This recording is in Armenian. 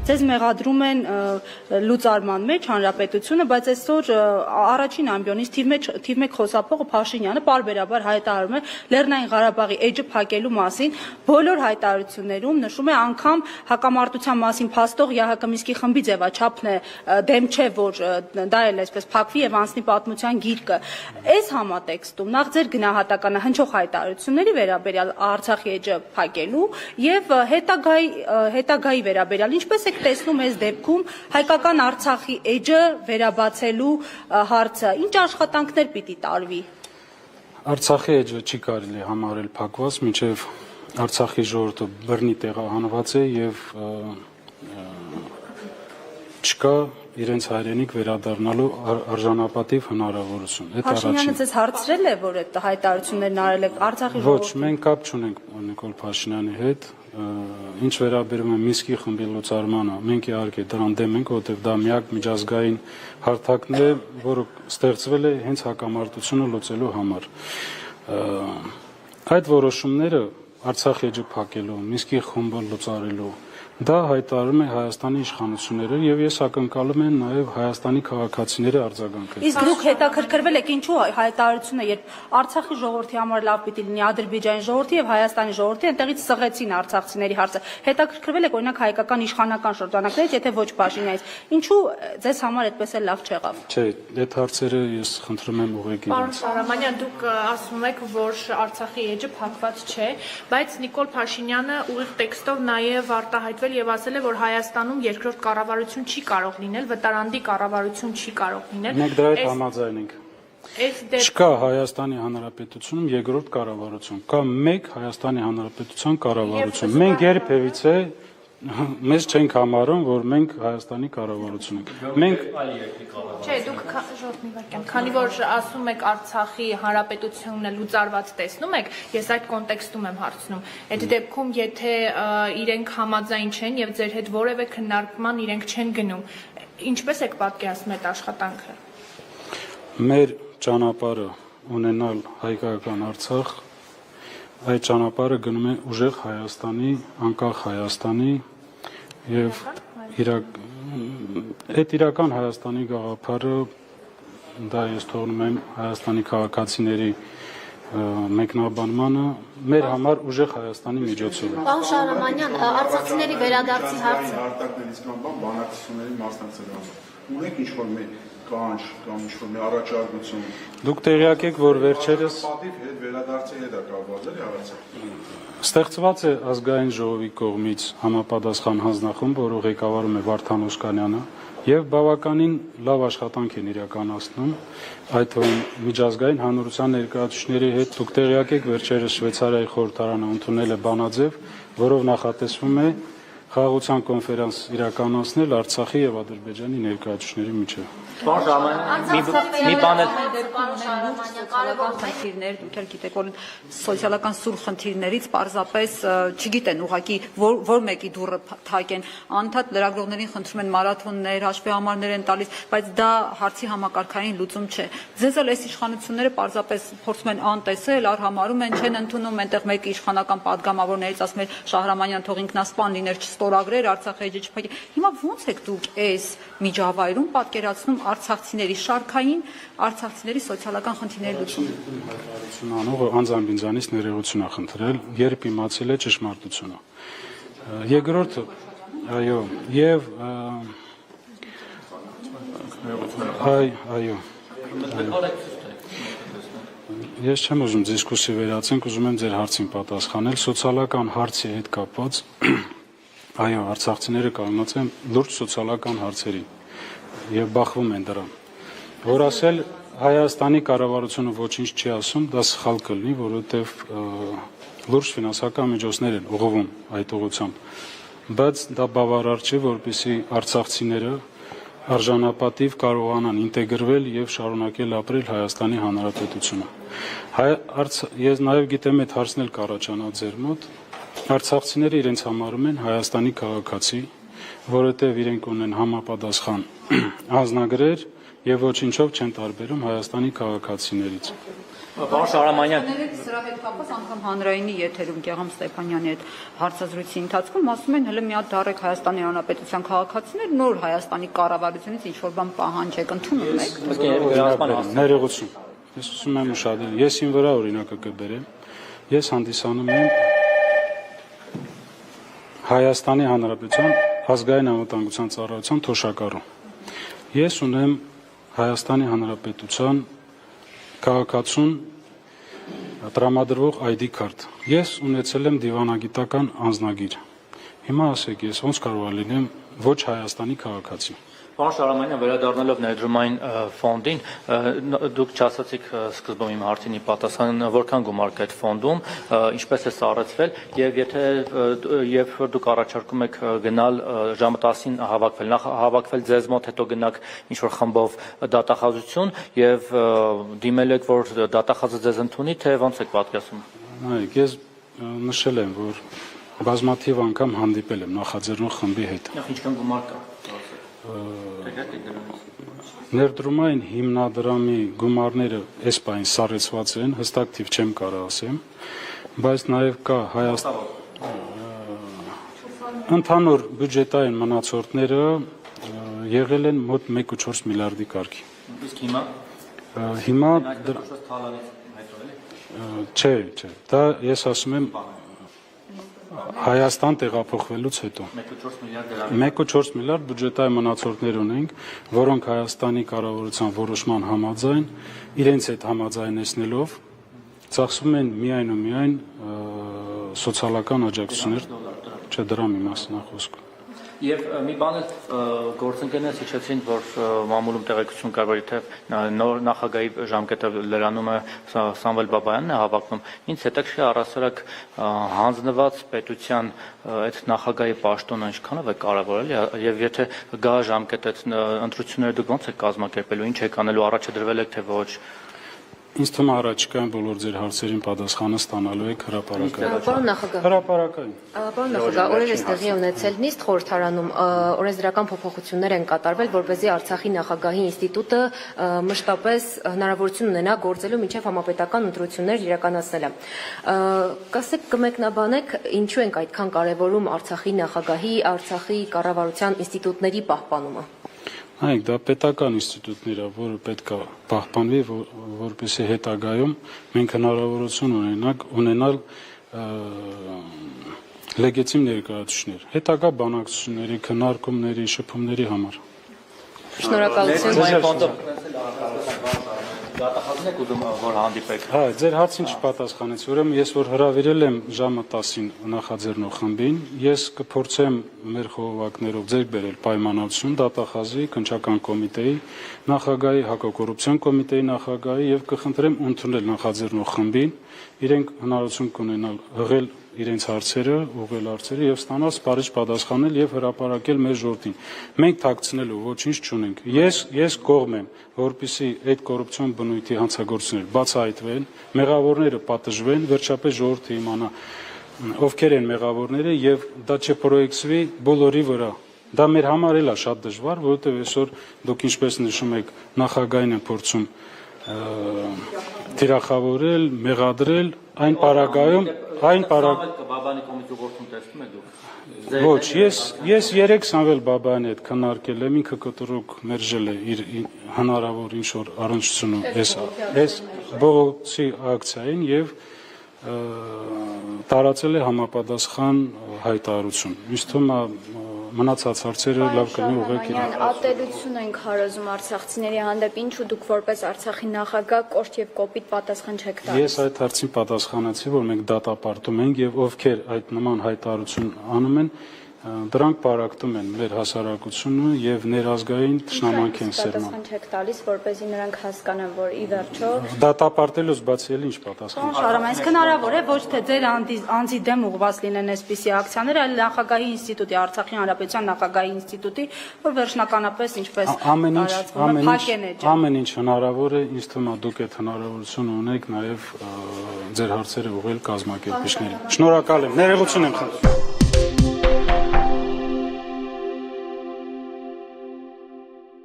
ձեզ մեղադրում են լուծարման մեջ հանրապետությունը, բայց այսօր առաջին ամբիոնից թիվ 1 խոսափողը Փաշինյանը պարբերաբար հայտարարում է Լեռնային Ղարաբաղի էջը փակելու մասին, բոլոր հայտարարություններում նշում է անգամ հակամարտության մասին փաստող ԵԱՀԿ Մինսկի խմբի ձևաչափն է դեմ չէ, որ դա էլ այսպես փակվի եւ անցնի պատմության գիրկը։ Այս համատեքստում նախ ձեր գնահատականը հնչող հայտարարությունների վերաբերյալ Արցախի էջը փակելու եւ հետագայի վերաբերյալ ինչպես եք տեսնում այս դեպքում հայկական Արցախի էջը վերաբացելու հարցը, ինչ աշխատանքներ պիտի տարվի։ Արցախի էջը չի կարելի համարել փակված, մինչև Արցախի ժողովուրդը բռնի տեղահանված է եւ չկա իրենց հայրենիք վերադառնալու արժանապատիվ հնարավորություն։ Փաշինյանը ձեզ հարցրել է, որ այդ հայտարարություններն արել եք Արցախի ժողովրդին։ Ոչ, մենք կապ չունենք Նիկոլ Փաշինյանի հետ, ինչ վերաբերում է Մինսկի խմբի լուծարմանը, մենք իհարկե դրան դեմ ենք, որովհետև դա միակ միջազգային հարթակն է, որը ստեղծվել է հենց հակամարտությունը լուծելու համար։ Այդ որոշումները Արցախի էջը փակելու, Մինսկի խումբը լուծարելու դա հայտարարում է Հայաստանի իշխանությունները եւ ես ակնկալում եմ նաեւ Հայաստանի քաղաքացիների արձագանքը։ Իսկ դուք հետաքրքրվել եք ինչու հայտարարությունը, երբ Արցախի ժողովրդի համար լավ պիտի լինի Ադրբեջանի ժողովրդի եւ Հայաստանի ժողովրդի, այնտեղից սղեցին արցախցիների հարցը։ Հետաքրքրվել եք օրինակ հայկական իշխանական շրջանակներից, եթե ոչ Փաշինյանից, ինչու ձեզ համար այդպես էլ լավ չեղավ։ Չէ, այդ հարցերը ես խնդրում եմ ուղղակի։ Պարոն Շահրամանյան, դուք ասում եք, որ Արցախի էջը փակված չէ, բայց Նիկոլ Փաշինյանը ուղիղ տեքստով նաեւ արտահայտվել եւ ասել է, որ Հայաստանում երկրորդ կառավարություն չի կարող լինել, վտարանդի կառավարություն չի կարող լինել։ Մենք դրա հետ համաձայն ենք։ Չկա Հայաստանի Հանրապետությունում երկրորդ կառավարություն, կա մեկ Հայաստանի Հանրապետության կառավարություն։ Մենք երբևիցե մեզ չենք համարում, որ մենք Հայաստանի կառավարություն ենք։ Մենք Չէ, դուք ժողովուրդ մի վարքյան, քանի որ ասում եք Արցախի Հանրապետությունը լուծարված տեսնում եք, ես այդ կոնտեքստում եմ հարցնում։ Այդ դեպքում, եթե իրենք համաձայն չեն եւ ձեր հետ որևէ քննարկման իրենք չեն գնում, ինչպես եք պատկերացնում այդ աշխատանքը։ Մեր ճանապարհը ունենալ հայկական Արցախ, այդ ճանապարհը գնում է ուժեղ Հայաստանի, անկախ Հայաստանի եւ այդ իրական Հայաստանի գաղափարը դա ես թողնում եմ Հայաստանի քաղաքացիների մեկնաբանմանը մեր համար ուժեղ Հայաստանի միջոցով։ Պարոն Շահրամանյան, արցախցիների վերադարձի հարցը արտակներից կամ բանակցությունների մասնակցելու ունեք ինչ-որ մի կանչ կամ ինչ-որ մի առաջարկություն։ Դուք տեղյակ եք, որ վերջերս պատիվ հետ վերադարձի հետ է կապված էլի Արցախ։ Ստեղծված է ազգային ժողովի կողմից համապատասխան հանձնախումբ, որը ղեկավարում է Վարդան Օսկանյանը, եւ բավականին լավ աշխատանք են իրականացնում, այդ թվում միջազգային հանրության ներկայացուցիչների հետ դուք տեղյակ եք, վերջերս Շվեյցարիայի խորհրդարանը ընդունել է բանաձև, որով նախատեսվում է խաղաղության կոնֆերանս իրականացնել Արցախի եւ Ադրբեջանի ներկայացուցիչների միջեւ։ Մի բան էլ կարևոր խնդիրներ, դուք էլ գիտեք, որ սոցիալական սուր խնդիրներից պարզապես չգիտեն ուղղակի որ մեկի դուռը թակեն, անդադ լրագրողներին խնդրում են մարաթոններ, հաշվեհամարներ են տալիս, բայց դա հարցի համակարգային լուծում չէ։ Ձեզ էլ այս իշխանությունները պարզապես փորձում են անտեսել, արհամարում են, չեն ընդունում, այնտեղ մեկը իշխանական падգամավորներից ասում է Շահրամանյան թող ինքնասպան լիներ, չստորագրեր, Արցախի էջը չփակի։ Հիմա ո՞նց եք դուք այս միջավայրում պատկերացնում արցախցիների շարքային, արցախցիների սոցիալական խնդիրների լուծումը։ Հայտարարություն անողը անձամբ ինձանից ներողություն է խնդրել, երբ իմացել է ճշմարտությունը։ Երկրորդը, այո, եւ այո։ Ես չեմ ուզում դիսկուսի վերացենք, ուզում եմ ձեր հարցին պատասխանել, սոցիալական հարցի հետ կապված, այո, արցախցիները կանգնած են լուրջ սոցիալական հարցերին եւ բախվում են դրան։ Որ ասել Հայաստանի կառավարությունը ոչինչ չի ասում, դա սխալ կլինի, որովհետեւ լուրջ ֆինանսական միջոցներ են ուղղվում այդ ուղղությամբ, բայց դա բավարար չէ, որպեսզի արցախցիները արժանապատիվ կարողանան ինտեգրվել եւ շարունակել ապրել Հայաստանի Հանրապետությունը։ Ես նաեւ գիտեմ այդ հարցն էլ կառաջանա ձեր մոտ։ Արցախցիները իրենց համարում են Հայաստանի քաղաքացի, որովհետեւ իրենք ունեն համապատասխան անձնագրեր եւ ոչինչով չեն տարբերում Հայաստանի քաղաքացիներից։ Պարոն Շահրամանյան, Սրա հետ կապված անգամ հանրայինի եթերում Գեգամ Ստեփանյանի հետ հարցազրույցի ընթացքում ասում են հələ մի հատ դարեք Հայաստանի Հանրապետության քաղաքացիներ նոր Հայաստանի կառավարությունից ինչ որ բան պահանջեք ընդունում եք։ Ներողություն։ Ես ուզում եմ ուշադրել, ես ին վրա օրինակը կբերեմ, ես հանդիսանում եմ Հայաստանի Հանրապետության ազգային անվտանգության ծառայության թոշակառու։ Ես ունեմ Հայաստանի Հանրապետության քաղաքացուն տրամադրվող ID քարտ։ Ես ունեցել եմ դիվանագիտական անձնագիր։ Հիմա ասեք, ես ոնց կարող եմ լինեմ ոչ Հայաստանի քաղաքացի։ Պարոն Շահրամանյան, վերադառնալով ներդրումային ֆոնդին, դուք չասացիք սկզբում իմ հարցին պատասխան, որքան գումար կա այդ ֆոնդում, ինչպես է սառեցվել, եւ դուք առաջարկում եք գնալ ժամը 10-ին հավաքվել, նախ հավաքվել ձեզ մոտ, հետո գնաք ինչ-որ խմբով դատախազություն եւ դիմել եք, որ դատախազը ձեզ ընդունի, թե ոնց եք պատկերացնում։ Նայեք, ես նշել եմ, որ բազմաթիվ անգամ հանդիպել եմ նախաձեռնող խմբի հետ։ Նախ ինչքան գումար կա։ Ներդրումային հիմնադրամի գումարները այս պահին սառեցված են, հստակ թիվ չեմ կարող ասեմ, բայց նաև կա ընդհանուր բյուջետային մնացորդները եղել են մոտ 1.4 միլիարդի կարգի։ Իսկ հիմա չէ, դա ես ասում եմ Հայաստան տեղափոխվելուց հետո 1.4 միլիարդ բյուջետային մնացորդներ ունենք, որոնք Հայաստանի կառավարության որոշման համաձայն իրենց հետ համաձայնեցնելով ծախսում են միայն ու միայն սոցիալական աջակցություններ, չէ դրամի մասին է խոսքը։ Եվ մի բան էլ գործընկերներս հիշեցին, որ մամուլում տեղեկություն կար, որ եթե նոր նախագահի ժամկետը լրանում է Սամվել Բաբայանն է հավակնում, ինձ հետաքրքիր առասարակ հանձնված պետության այդ նախագահի պաշտոնը ինչքանով է կարևորել եւ եթե գա ժամկետը ընտրությունները դուք ոնց եք կազմակերպելու, ինչ եք անելու, առաջադրվել եք թե ոչ։ Ինձ թվում է առաջիկայում բոլոր ձեր հարցերին պատասխանը ստանալու եք հրապարակային։ Պարոն նախագահ, Հրապարակային։ Պարոն նախագահ, օրերս տեղի ունեցել նիստ խորհրդարանում օրենսդրական փոփոխություններ են կատարվել, որպեսզի Արցախի նախագահի ինստիտուտը մշտապես հնարավորություն ունենա գործելու մինչև համապետական ընտրություններ իրականացնելը։ Կասեք, կմեկնաբանեք, ինչու ենք այդքան կարևորում Արցախի նախագահի, Արցախի կառավարության ինստիտուտների պահպանումը։ Այո, դա պետական ինստիտուտներ է, որը պետք է պահպանվի, որպեսզի հետագայում մենք հնարավորություն ունենալ լեգիտիմ ներկայացուցիչներ, հետագա բանակցությունների, քննարկումների, շփումների համար։ Շնորհակալություն։ Դատախազն եք ուզում որ հանդիպեք։ Հա, ձեր հարցին չպատասխանեցի, ուրեմն ես որ հրավիրել եմ ժամը 10-ին նախաձեռնող խմբին, ես կփորձեմ մեր խորհրդակներով ձեռք բերել պայմանավորություն դատախազի, քննչական կոմիտեի նախագահի, հակակոռուպցիոն կոմիտեի նախագահի եւ կխնդրեմ ընդունել նախաձեռնող խմբին, իրենք հնարավորություն կունենալ հղել իրենց հարցերը, ուղղել հարցերը եւ ստանալ սպառիչ պատասխանել եւ հրապարակել մեր ժողովրդին։ Մենք թաքցնելու ոչինչ չունենք։ Ես կողմ եմ, որպեսզի այդ կոռուպցիոն բնույթի հանցագործությունները բացահայտվեն, մեղավորները պատժվեն, վերջապես ժողովուրդը իմանա ովքեր են մեղավորները եւ դա չպրոյեկցվի բոլորի վրա։ Դա մեր համար էլ է շատ դժվար, որովհետեւ այսօր դուք ինչպես նշում եք, նախագահին են փորձում թիրախավորել, մեղադրել, այն պարագայում Բաբանի կոմիտեի գործում տեսնում եք դուք։ Ոչ, ես 3 Սամվել Բաբայանի հետ քննարկել եմ, ինքը կտրուկ մերժել է իր հնարավոր ինչ-որ առնչությունը այս բողոքի ակցիային եւ տարածել է համապատասխան հայտարարություն։ Ինձ թվում է մնացած հարցերը լավ կլինի ուղղեք իրար։ Ատելություն ենք հարազում արցախցիների հանդեպ, ինչու դուք որպես Արցախի նախագահ կոշտ եւ կոպիտ պատասխան չեք տալիս։ Ես այդ հարցին պատասխանեցի, որ մենք դատապարտում ենք եւ ովքեր այդ նման հայտարարություն անում են, դրանք պարակտում են մեր հասարակությունը եւ ներազգային թշնամանք են սերմանում։ Պատասխան չեք տալիս, որպեսզի նրանք հասկանան, որ ի վերջո դատապարտելուց բացի էլ ինչ պատասխան։ Շարամայից հնարավոր է ոչ թե ձեր անձի դեմ ուղղված լինեն այսպիսի ակցիաներ, այլ նախագահի ինստիտուտի, Արցախի հանրապետության նախագահի ինստիտուտի, որ վերջնականապես ինչպես ամեն ինչ հնարավոր է, ինձ թվում է դուք այդ հնարավորությունը ունեք նաեւ ձեր հարցերը ուղղել կազմակերպիչներին։ Շնորհակալ եմ, ներողություն եմ խնդրում։